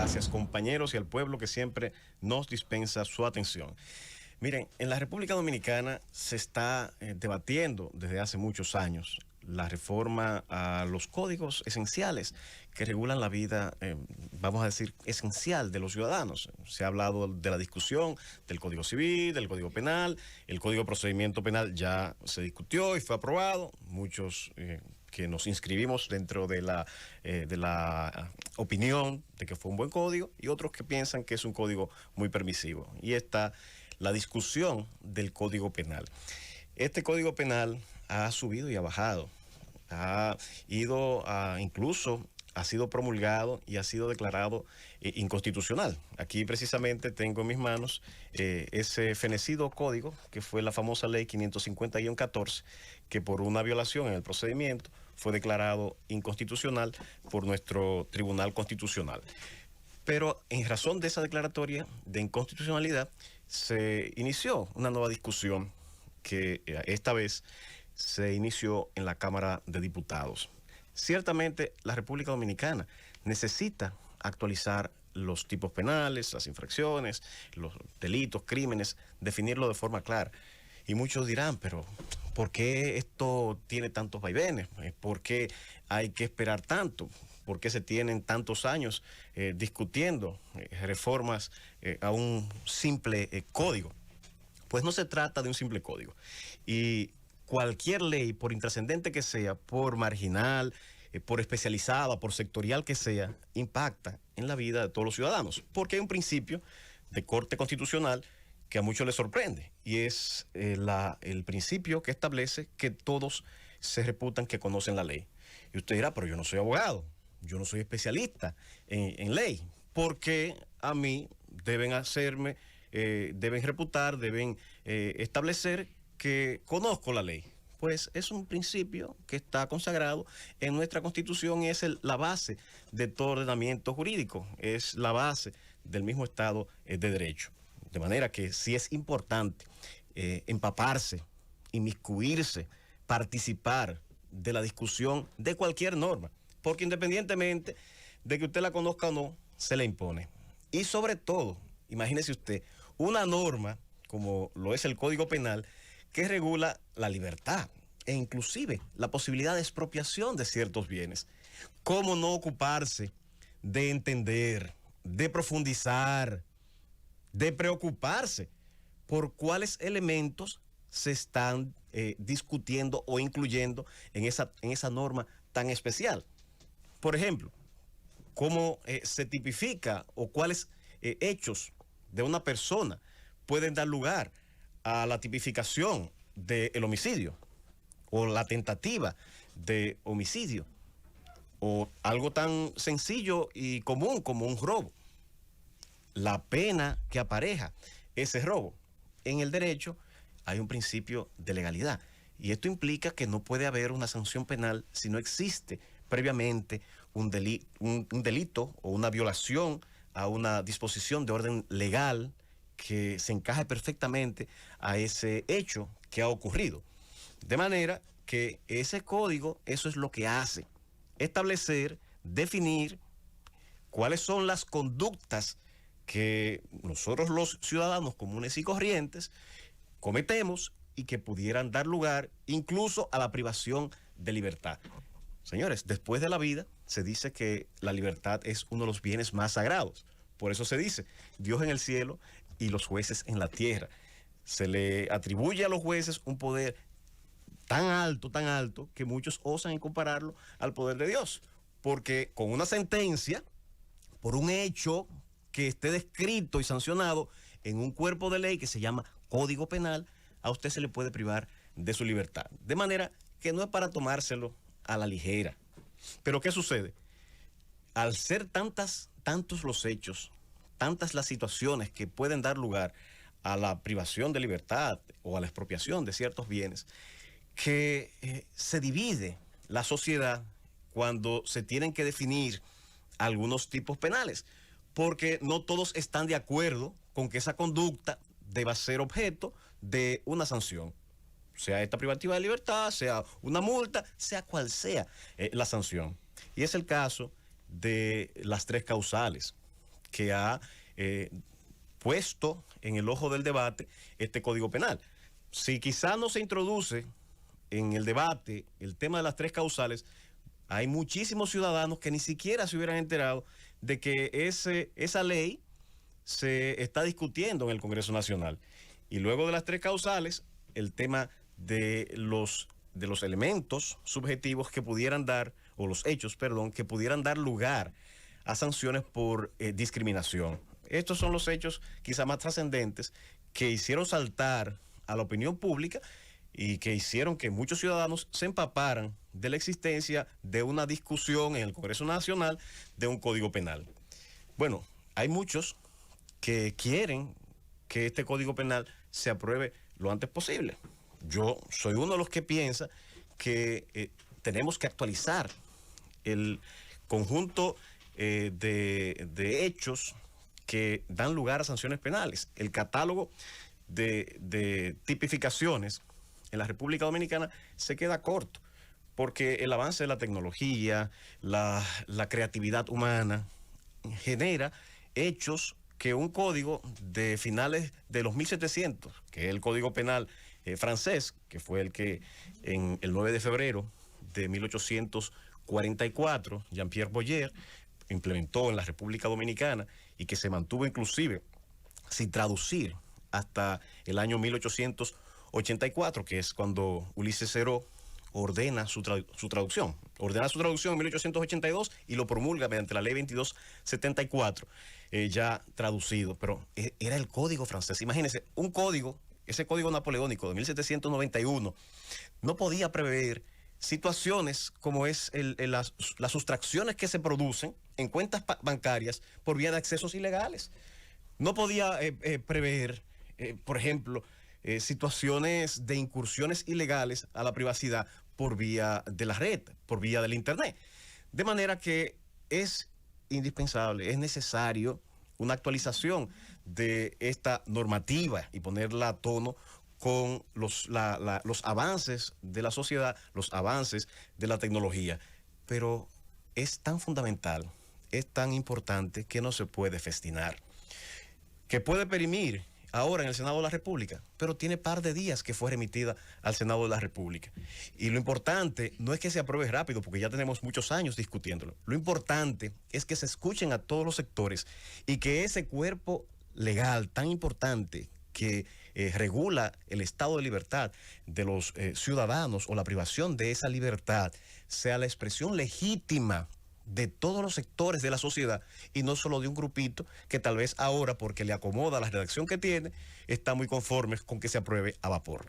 gracias, compañeros, y al pueblo que siempre nos dispensa su atención. Miren, en la República Dominicana se está debatiendo desde hace muchos años la reforma a los códigos esenciales que regulan la vida, vamos a decir, esencial de los ciudadanos. Se ha hablado de la discusión del Código Civil, del Código Penal. El Código de Procedimiento Penal ya se discutió y fue aprobado. Muchos que nos inscribimos dentro de la opinión de que fue un buen código, y otros que piensan que es un código muy permisivo. Y está la discusión del Código Penal. Este Código Penal ha subido y ha bajado, ha ido incluso ha sido promulgado y ha sido declarado inconstitucional. Aquí precisamente tengo en mis manos ese fenecido código, que fue la famosa ley 550-14, que por una violación en el procedimiento fue declarado inconstitucional por nuestro Tribunal Constitucional. Pero en razón de esa declaratoria de inconstitucionalidad, se inició una nueva discusión que esta vez se inició en la Cámara de Diputados. Ciertamente, la República Dominicana necesita actualizar los tipos penales, las infracciones, los delitos, crímenes, definirlo de forma clara. Y muchos dirán, pero ¿por qué esto tiene tantos vaivenes? ¿Por qué hay que esperar tanto? ¿Por qué se tienen tantos años discutiendo reformas a un simple código? Pues no se trata de un simple código. Y cualquier ley, por intrascendente que sea, por marginal, por especializada, por sectorial que sea, impacta en la vida de todos los ciudadanos. Porque hay un principio de corte constitucional que a muchos les sorprende, y es el principio que establece que todos se reputan que conocen la ley. Y usted dirá, pero yo no soy abogado, yo no soy especialista en ley, porque a mí deben hacerme, deben reputar, deben establecer que conozco la ley. Pues es un principio que está consagrado en nuestra Constitución y es la base de todo ordenamiento jurídico, es la base del mismo Estado de Derecho. De manera que sí es importante empaparse, inmiscuirse, participar de la discusión de cualquier norma, porque independientemente de que usted la conozca o no, se le impone. Y sobre todo, imagínese usted, una norma como lo es el Código Penal, que regula la libertad e inclusive la posibilidad de expropiación de ciertos bienes. ¿Cómo no ocuparse de entender, de profundizar, de preocuparse por cuáles elementos se están discutiendo o incluyendo en esa norma tan especial? Por ejemplo, ¿cómo se tipifica o cuáles hechos de una persona pueden dar lugar a la tipificación del homicidio o la tentativa de homicidio o algo tan sencillo y común como un robo? La pena que apareja ese robo. En el derecho hay un principio de legalidad, y esto implica que no puede haber una sanción penal si no existe previamente un delito o una violación a una disposición de orden legal que se encaje perfectamente a ese hecho que ha ocurrido. De manera que ese código, eso es lo que hace: establecer, definir cuáles son las conductas que nosotros los ciudadanos comunes y corrientes cometemos y que pudieran dar lugar incluso a la privación de libertad. Señores, después de la vida se dice que la libertad es uno de los bienes más sagrados. Por eso se dice, Dios en el cielo y los jueces en la tierra. Se le atribuye a los jueces un poder tan alto, que muchos osan compararlo al poder de Dios. Porque con una sentencia, por un hecho que esté descrito y sancionado en un cuerpo de ley que se llama Código Penal, a usted se le puede privar de su libertad. De manera que no es para tomárselo a la ligera. Pero ¿qué sucede? Al ser tantos los hechos, tantas las situaciones que pueden dar lugar a la privación de libertad o a la expropiación de ciertos bienes, que se divide la sociedad cuando se tienen que definir algunos tipos penales, porque no todos están de acuerdo con que esa conducta deba ser objeto de una sanción, sea esta privativa de libertad, sea una multa, sea cual sea la sanción. Y es el caso de las tres causales, que ha puesto en el ojo del debate este Código Penal. Si quizá no se introduce en el debate el tema de las 3 causales, hay muchísimos ciudadanos que ni siquiera se hubieran enterado de que esa ley se está discutiendo en el Congreso Nacional. Y luego de las 3 causales, el tema de los elementos subjetivos que pudieran dar, o los hechos, perdón, que pudieran dar lugar a sanciones por discriminación. Estos son los hechos quizá más trascendentes que hicieron saltar a la opinión pública y que hicieron que muchos ciudadanos se empaparan de la existencia de una discusión en el Congreso Nacional de un Código Penal. Bueno, hay muchos que quieren que este Código Penal se apruebe lo antes posible. Yo soy uno de los que piensa que tenemos que actualizar el conjunto de hechos que dan lugar a sanciones penales. El catálogo de tipificaciones en la República Dominicana se queda corto, porque el avance de la tecnología, la creatividad humana, genera hechos que un código de finales de los 1700, que es el Código Penal francés, que fue el que en el 9 de febrero de 1844, Jean-Pierre Boyer implementó en la República Dominicana y que se mantuvo inclusive sin traducir hasta el año 1884, que es cuando Ulises Ceró ordena su traducción. Ordena su traducción en 1882 y lo promulga mediante la ley 2274, ya traducido. Pero era el código francés. Imagínense, un código, ese código napoleónico de 1791, no podía prever situaciones como es las sustracciones que se producen en cuentas bancarias por vía de accesos ilegales. No podía prever, por ejemplo, situaciones de incursiones ilegales a la privacidad por vía de la red, por vía del Internet. De manera que es indispensable, es necesario una actualización de esta normativa y ponerla a tono con los avances de la sociedad, los avances de la tecnología. Pero es tan fundamental, es tan importante que no se puede festinar. Que puede perimir ahora en el Senado de la República, pero tiene par de días que fue remitida al Senado de la República. Y lo importante no es que se apruebe rápido, porque ya tenemos muchos años discutiéndolo. Lo importante es que se escuchen a todos los sectores y que ese cuerpo legal tan importante que regula el estado de libertad de los ciudadanos o la privación de esa libertad sea la expresión legítima de todos los sectores de la sociedad y no solo de un grupito que tal vez ahora, porque le acomoda la redacción que tiene, está muy conforme con que se apruebe a vapor.